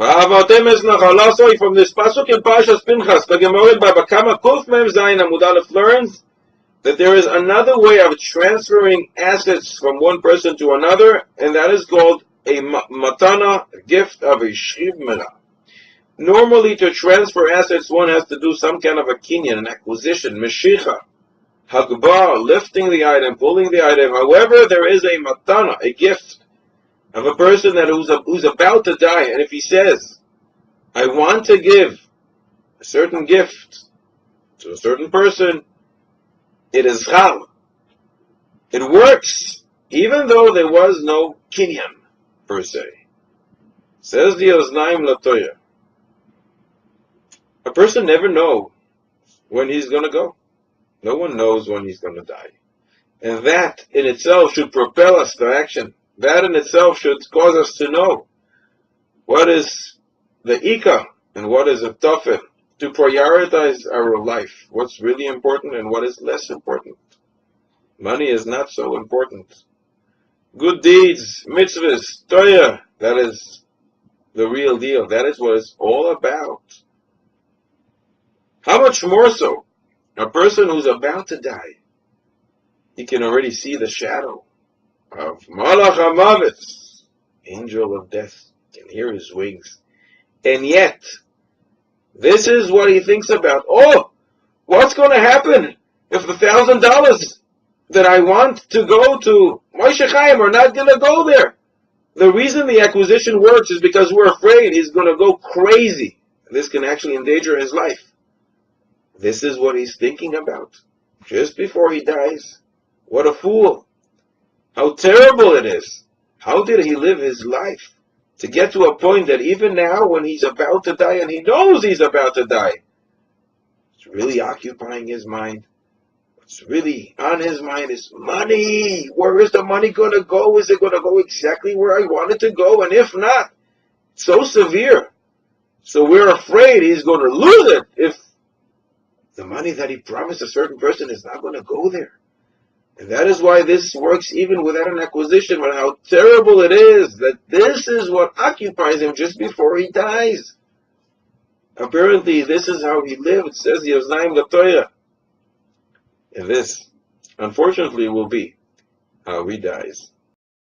From this pasuk in Parshas Pinchas, the Gemara Baba Kama Kuf Mem Zayin Amud Aleph learns that there is another way of transferring assets from one person to another, and that is called a matana, a gift of a shivmena. Normally, to transfer assets, one has to do some kind of a kinyan, an acquisition, meshicha, hagbar, lifting the item, pulling the item. However, there is a matana, a gift of a person who's about to die, and if he says, I want to give a certain gift to a certain person, it is chal. It works, even though there was no kinyan, per se. Says the Oznaim Latoya. A person never knows when he's going to go. No one knows when he's going to die. And that in itself should propel us to action. That in itself should cause us to know what is the Ika and what is a Tafel, to prioritize our life, what's really important and what is less important. Money is not so important. Good deeds, mitzvahs, Toya, that is the real deal. That is what it's all about. How much more so a person who's about to die, he can already see the shadow of Malach HaMavet, angel of death, can hear his wings. And yet, this is what he thinks about. Oh, what's going to happen if the $1,000 that I want to go to Moshe Chaim are not going to go there? The reason the acquisition works is because we're afraid he's going to go crazy. This can actually endanger his life. This is what he's thinking about just before he dies. What a fool. How terrible it is. How did he live his life to get to a point that even now when he's about to die and he knows he's about to die, it's really occupying his mind. What's really on his mind is money. Where is the money going to go? Is it going to go exactly where I want it to go? And if not, it's so severe. So we're afraid he's going to lose it if the money that he promised a certain person is not going to go there. And that is why this works even without an acquisition, but how terrible it is that this is what occupies him just before he dies. Apparently, this is how he lived, says the Oznaim Latoya. And this, unfortunately, will be how he dies.